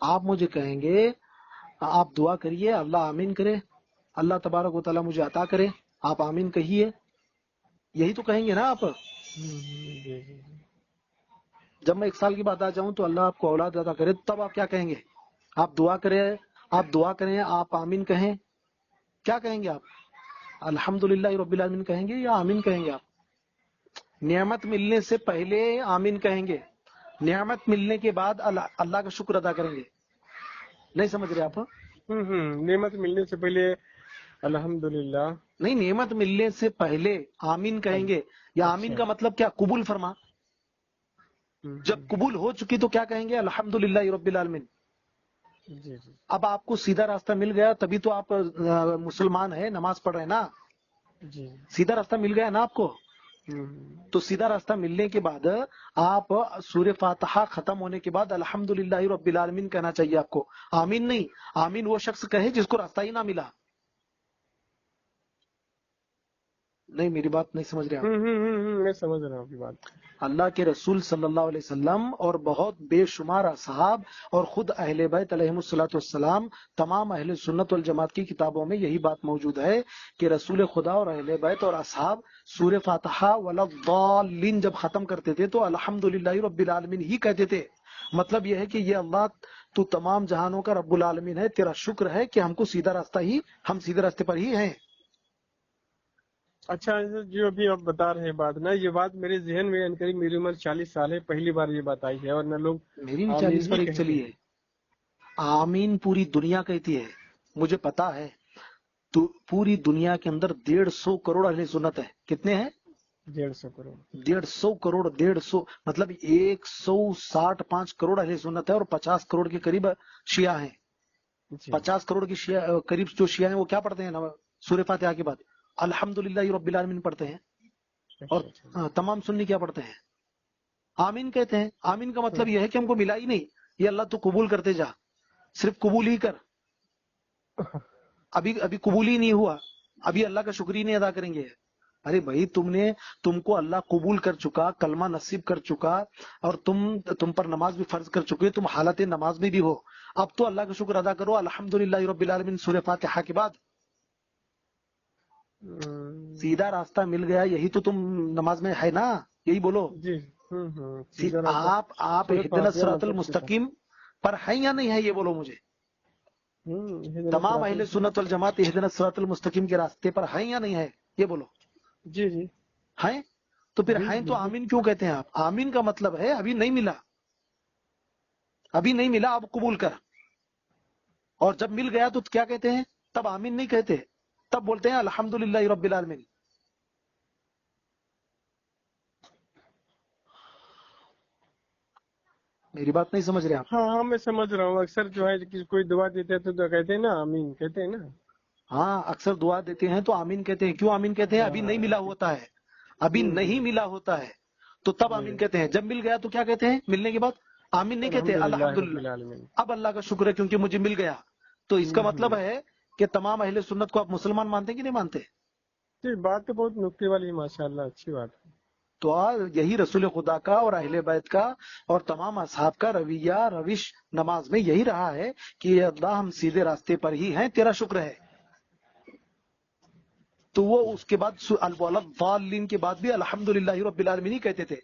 آپ مجھے کہیں گے آپ دعا کریے اللہ آمین کرے، اللہ تبارک و تعالیٰ مجھے عطا کرے، آپ آمین کہیے، یہی تو کہیں گے نا آپ۔ جی جی جی۔ جب میں 1 سال کی بات آ جاؤں تو اللہ آپ کو اولاد عطا کرے، تب آپ کیا کہیں گے؟ آپ دعا کریں، آپ آمین کہیں، کیا کہیں گے آپ؟ الحمدللہ رب العالمین کہیں گے یا آمین کہیں گے آپ؟ نعمت ملنے سے پہلے آمین کہیں گے، نعمت ملنے کے بعد اللہ کا شکر ادا کریں گے، نہیں سمجھ رہے آپ؟ نعمت ملنے سے پہلے الحمدللہ۔ نہیں، نعمت ملنے سے پہلے آمین کہیں گے، یا اچھا۔ آمین کا مطلب کیا؟ قبول فرما۔ جب ہوں، قبول ہو چکی تو کیا کہیں گے؟ الحمدللہ رب العالمین۔ جی جی اب آپ کو سیدھا راستہ مل گیا تبھی تو آپ مسلمان ہیں، نماز پڑھ رہے ہیں نا، جی۔ سیدھا راستہ مل گیا نا آپ کو۔ ہوں، تو سیدھا راستہ ملنے کے بعد آپ سورہ فاتحہ ختم ہونے کے بعد الحمدللہ رب العالمین کہنا چاہیے آپ کو، آمین نہیں۔ آمین وہ شخص کہے جس کو راستہ ہی نہ ملا۔ نہیں، میری بات نہیں سمجھ رہے آپ۔ میں سمجھ رہا ہوں آپ کی بات۔ اللہ کے رسول صلی اللہ علیہ وسلم اور بہت بے شمار اصحاب اور خود اہل بیت علیہم الصلوۃ والسلام، تمام اہل سنت والجماعت کی کتابوں میں یہی بات موجود ہے کہ رسول خدا اور اہل بیت اور اصحاب سورہ فاتحہ ولا الضالین جب ختم کرتے تھے تو الحمدللہ رب العالمین ہی کہتے تھے۔ مطلب یہ ہے کہ یہ اللہ تو تمام جہانوں کا رب العالمین ہے، تیرا شکر ہے کہ ہم سیدھے راستے پر ہی ہیں۔ اچھا، جو ابھی آپ بتا رہے ہیں بات نا، یہ بات میرے ذہن میں قریب میری عمر 40 سال ہے، پہلی بار یہ بات آئی ہے، اور نہ لوگ میری بھی آمین 40 ہی پر ایک کہتے چلی ہے، ہیں۔ آمین پوری دنیا کہتی ہے، مجھے پتا ہے۔ تو پوری دنیا کے اندر 150 کروڑ اہل سنت ہے، کتنے ہیں؟ 150 کروڑ۔ 150 کروڑ، 150 مطلب 165 کروڑ اہل سنت ہے، اور 50 کروڑ کے قریب شیعہ ہیں۔ جی۔ 50 کروڑ کی شیعہ قریب جو شیعہ ہیں وہ کیا پڑھتے ہیں سورہ فاتحہ کے بعد؟ الحمدللہ رب العالمین پڑھتے ہیں۔ اور اچھا اچھا۔ تمام سنی کیا پڑھتے ہیں؟ آمین کہتے ہیں۔ آمین کا مطلب یہ ہے کہ ہم کو ملا ہی نہیں، یہ اللہ تو قبول کرتے جا، صرف قبول ہی کر۔ ابھی قبول ہی نہیں ہوا، ابھی اللہ کا شکر ہی نہیں ادا کریں گے۔ ارے بھائی، تم کو اللہ قبول کر چکا، کلمہ نصیب کر چکا، اور تم پر نماز بھی فرض کر چکے، تم حالت نماز میں بھی ہو، اب تو اللہ کا شکر ادا کرو الحمدللہ رب العالمین سورہ فاتحہ کے بعد۔ سیدھا راستہ مل گیا، یہی تو تم نماز میں ہے نا، یہی بولو۔ جی۔ سیدھا راستہ۔ آپ سورہ اہدنا فاتحہ الصراط مطلب سیدھا۔ المستقیم پر ہیں یا نہیں ہے، یہ بولو مجھے۔ اہدنا تمام الصراط اہل سنت والجماعت اہدنا الصراط المستقیم کے راستے پر ہیں یا نہیں ہے، یہ بولو۔ جی جی ہیں تو پھر جی ہیں تو بالکل۔ آمین کیوں کہتے ہیں آپ؟ آمین کا مطلب ہے ابھی نہیں ملا، ابھی نہیں ملا، اب قبول کر۔ اور جب مل گیا تو کیا کہتے ہیں؟ تب آمین نہیں کہتے، تب بولتے ہیں الحمدللہ رب العالمین۔ میری بات نہیں سمجھ رہے آپ؟ ہاں ہاں میں سمجھ رہا ہوں، اکثر جو ہے کہ کوئی دعا دیتے ہیں تو کہتے ہیں نا آمین، کہتے ہیں نا۔ ہاں، اکثر دعا دیتے ہیں تو آمین کہتے ہیں۔ کیوں آمین کہتے ہیں؟ ابھی نہیں ملا ہوتا ہے، ابھی نہیں ملا ہوتا ہے، تو تب جی۔ آمین کہتے ہیں۔ جب مل گیا تو کیا کہتے ہیں؟ ملنے کے بعد آمین نہیں کہتے، الحمدللہ رب الحمدللہ۔ العالمین۔ اب اللہ کا شکر ہے کیونکہ مجھے مل گیا، تو اس کا مطلب ہے کہ تمام اہل سنت کو آپ مسلمان مانتے ہیں کہ نہیں مانتے؟ جی، بات تو بہت نکتے والی ہے، ماشاءاللہ، اچھی بات ہے۔ تو یہی رسول خدا کا اور اہل بیت کا اور تمام اصحاب کا رویہ روش نماز میں یہی رہا ہے کہ یہ اللہ ہم سیدھے راستے پر ہی ہیں، تیرا شکر ہے۔ تو وہ اس کے بعد الضالین کے بعد بھی الحمدللہ رب العالمین ہی کہتے تھے۔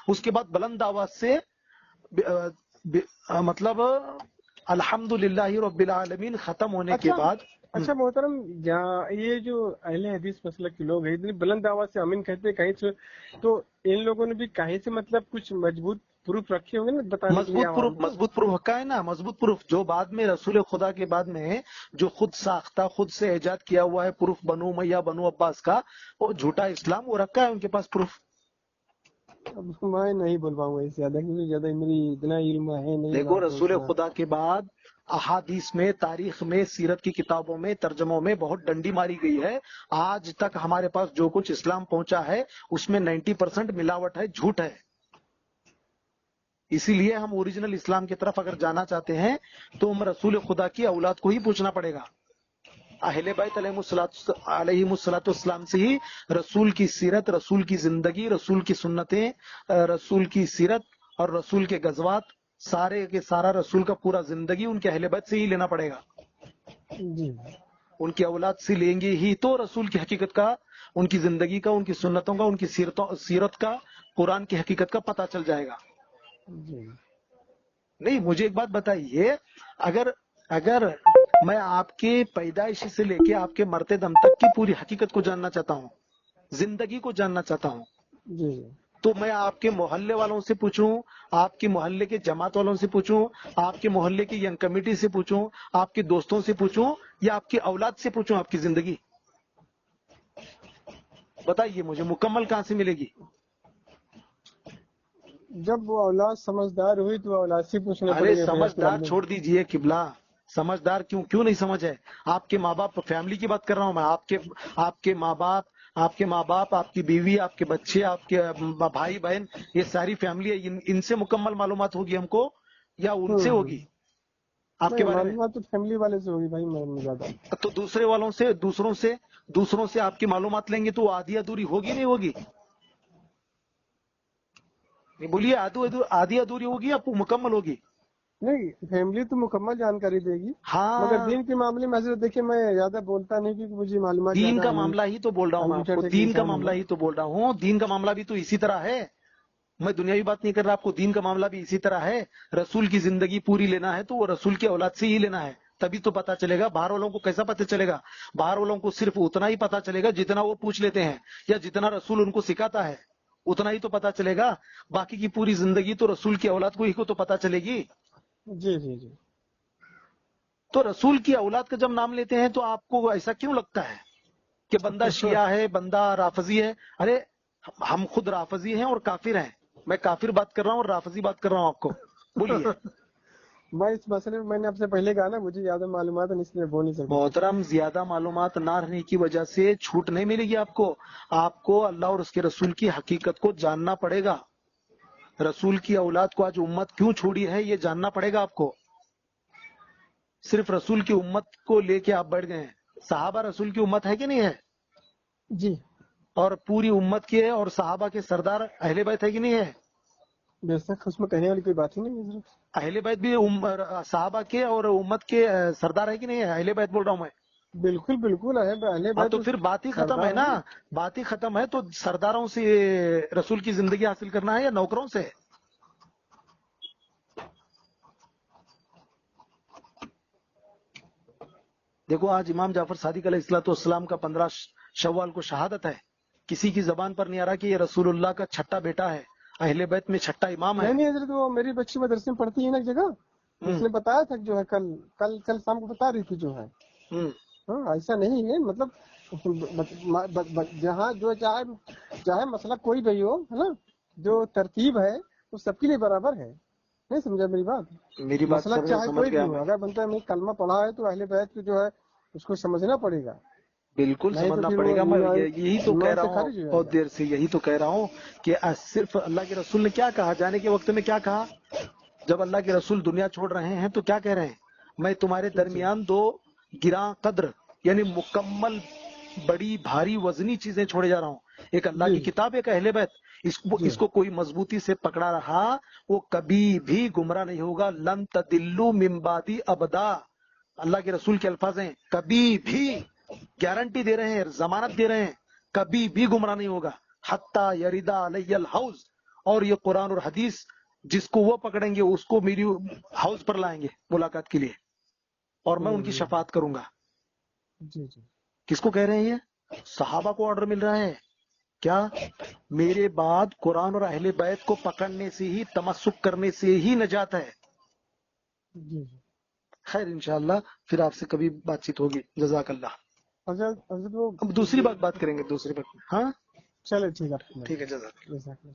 اس کے بعد بلند آواز سے مطلب الحمدللہ رب العالمین ختم ہونے کے اچھا بعد اچھا محترم، یہ جو اہل حدیث مسلک کے لوگ ہیں اتنی بلند آواز سے آمین کہتے ہیں کہیں سے، تو ان لوگوں نے بھی کہیں سے مطلب کچھ مضبوط پروف رکھے ہوں گے نا بتانے کے لیے عوام کو؟ مضبوط پروف کا ہے نا، مضبوط پروف جو بعد میں رسول خدا کے بعد میں جو خود ساختہ، خود سے ایجاد کیا ہوا ہے پروف، بنو امیہ بنو عباس کا، وہ جھوٹا اسلام، وہ رکھا ہے ان کے پاس پروف۔ اب میں نہیں بول پاؤں گا اس سے زیادہ، کیونکہ زیادہ میری اتنا علم ہے نہیں دیکھو، بات کو رسول اتنا۔ خدا کے بعد احادیث میں، تاریخ میں، سیرت کی کتابوں میں، ترجموں میں بہت ڈنڈی ماری گئی ہے۔ آج تک ہمارے پاس جو کچھ اسلام پہنچا ہے اس میں 90% ملاوٹ ہے، جھوٹ ہے۔ اسی لیے ہم اوریجنل اسلام کی طرف اگر جانا چاہتے ہیں تو ہم رسول خدا کی اولاد کو ہی پوچھنا پڑے گا، اہل بیت علیہم الصلوۃ والسلام سے ہی رسول کی سیرت، رسول کی زندگی، رسول کی سنتیں، رسول کی سیرت اور رسول کے غزوات سارے کے سارا رسول کا پورا زندگی ان کے اہل بیت سے ہی لینا پڑے گا. جی ان کی اولاد سے لیں گے ہی تو رسول کی حقیقت کا، ان کی زندگی کا، ان کی سنتوں کا، ان کی سیرت کا، قرآن کی حقیقت کا پتہ چل جائے گا. جی نہیں، مجھے ایک بات بتائیے، اگر اگر میں آپ کے پیدائش سے لے کے آپ کے مرتے دم تک کی پوری حقیقت کو جاننا چاہتا ہوں، زندگی کو جاننا چاہتا ہوں، جی تو میں آپ کے محلے والوں سے پوچھوں، آپ کے محلے کے جماعت والوں سے پوچھوں، آپ کے محلے کی ینگ کمیٹی سے پوچھوں، آپ کے دوستوں سے پوچھوں، یا آپ کی اولاد سے پوچھوں آپ کی زندگی؟ بتائیے مجھے مکمل کہاں سے ملے گی؟ جب وہ اولاد سمجھدار ہوئی تو اولاد سے پوچھنے ارے پڑیں گے بھیا اس کے سمجھدار بارے میں. چھوڑ دیجئے قبلہ، سمجھدار کیوں نہیں سمجھ ہے؟ آپ کے ماں باپ، فیملی کی بات کر رہا ہوں میں، آپ کے ماں باپ، آپ کی بیوی، آپ کے بچے، آپ کے بھائی بہن، یہ ساری فیملی ہے، ان سے مکمل معلومات ہوگی ہم کو یا ان سے ہوگی آپ کے نہیں، بارے میں؟ معلومات تو فیملی والے سے ہوگی بھائی، میں زیادہ. تو دوسروں سے آپ کی معلومات لیں گے تو آدھی ادھوری ہوگی نہیں ہوگی؟ نہیں بولیے، آدھی ادھوری ہوگی یا مکمل ہوگی؟ نہیں، فیملی تو مکمل جانکاری دے گی، مگر ہاں، دین کے معاملے میں حضرت دیکھیں میں زیادہ بولتا نہیں کیونکہ مجھے معلومات دین زیادہ کا نہیں. معاملہ ہی تو بول رہا ہوں میں آپ کو، انلیٹریٹ دین کا انسان ہوں معاملہ میں. ہی تو بول رہا ہوں. دین کا معاملہ بھی تو اسی طرح ہے، میں دنیاوی بات نہیں کر رہا، آپ کو دین کا معاملہ بھی اسی طرح ہے. رسول کی زندگی پوری لینا ہے تو وہ رسول کی اولاد سے ہی لینا ہے، تبھی تو پتا چلے گا. باہر والوں کو کیسا پتا چلے گا؟ باہر والوں کو صرف اتنا ہی پتا چلے گا جتنا وہ پوچھ لیتے ہیں یا جتنا رسول ان کو سکھاتا ہے، اتنا ہی تو پتا چلے گا. باقی کی پوری زندگی تو رسول کی اولاد کو ہی کو تو پتا چلے گی. جی جی جی. تو رسول کی اولاد کا جب نام لیتے ہیں تو آپ کو ایسا کیوں لگتا ہے کہ بندہ شیعہ ہے، بندہ رافضی ہے؟ ارے ہم خود رافضی ہیں اور کافر ہیں. میں کافر بات کر رہا ہوں اور رافضی بات کر رہا ہوں آپ کو. بولیے. میں اس مسئلے میں نے آپ سے پہلے کہا نا، مجھے زیادہ معلومات ہے اس لیے بول نہیں سکتا کچھ. محترم، زیادہ معلومات نہ رہنے کی وجہ سے چھوٹ نہیں ملے گی آپ کو. آپ کو اللہ اور اس کے رسول کی حقیقت کو جاننا پڑے گا. رسول کی اولاد کو آج امت کیوں چھوڑی ہے یہ جاننا پڑے گا آپ کو. صرف رسول کی امت کو لے کے آپ بیٹھ گئے ہیں. صحابہ رسول کی امت ہے کہ نہیں ہے؟ جی اور پوری امت کے اور صحابہ کے سردار اہل بیت ہے کہ نہیں ہے؟ بے شک، اس میں کہنے والی کوئی بات ہی نہیں ہے حضرت. اہل بیت بھی صحابہ کے اور امت کے سردار ہے کہ نہیں ہے؟ اہل بیت بول رہا ہوں میں. بالکل بالکل ہے، اہل ہاں بیت تو پھر بات ہی ختم ہے سردار نا. ہیں. بات ہی ختم ہے. تو سرداروں سے رسول کی زندگی حاصل کرنا ہے یا نوکروں سے؟ دیکھو آج امام جعفر صادق علیہ الصلوۃ والسلام کا 15 شوال کو شہادت ہے. کسی کی زبان پر نہیں آ رہا کہ یہ رسول اللہ کا چھٹا بیٹا ہے، اہل بیت میں چھٹا امام ہے. نہیں نہیں حضرت، وہ میری بچی مدرسے میں پڑھتی ہے نا ایک جگہ، اس نے بتایا تھا جو ہے کل شام کو بتا رہی تھی جو ہے. ہاں، ایسا نہیں ہے، مطلب جہاں جو چاہے مسئلہ کوئی بھی ہو، ہے نا، جو ترتیب ہے وہ سب کے لیے برابر ہے. نہیں سمجھا میری بات؟ میری بات مسئلہ چاہے سمجھ کوئی بھی گیا ہو، میں. اگر بندہ نے کلمہ پڑھا ہے تو اہل بیت کی جو ہے اس کو سمجھنا پڑے گا، بالکل نہیں تو سمجھنا پھر پڑے وہ گا. میں یہی تو کہہ ایمان رہا سے ہوں خارج ہو جائے بہت گا. دیر سے، یہی تو کہہ رہا ہوں کہ صرف اللہ کے رسول نے کیا کہا، جانے کے وقت میں کیا کہا، جب اللہ کے رسول دنیا چھوڑ رہے ہیں تو کیا کہہ رہے ہیں؟ میں تمہارے جی درمیان دو گراں قدر یعنی مکمل بڑی بھاری وزنی چیزیں چھوڑے جا رہا ہوں. ایک اللہ جی کی کتاب، ایک اہل بیت. جی اس کو کوئی مضبوطی سے پکڑا رہا وہ کبھی بھی گمراہ نہیں ہوگا. لن تدلوا من بعدی ابدا، اللہ کے رسول کے الفاظ ہیں. کبھی بھی گارنٹی دے رہے ہیں، ضمانت دے رہے ہیں، کبھی بھی گمراہ نہیں ہوگا. حتی یریدا علی الحوض، اور یہ قرآن اور حدیث جس کو وہ پکڑیں گے اس کو میری حوض پر لائیں گے ملاقات کے لیے، اور میں ان کی شفاعت کروں گا. جی جی. کس کو کہہ رہے ہیں؟ یہ صحابہ کو آرڈر مل رہا ہے. کیا؟ میرے بعد قرآن اور اہل بیت کو پکڑنے سے ہی، تمسک کرنے سے ہی نجات ہے. جی. خیر انشاءاللہ پھر آپ سے کبھی بات چیت ہوگی. جزاک اللہ. حضرت وہ اب دوسری بات کریں گے دوسری بات. ہاں چلے ٹھیک ہے. ٹھیک ہے. جزاک اللہ. جزاک اللہ.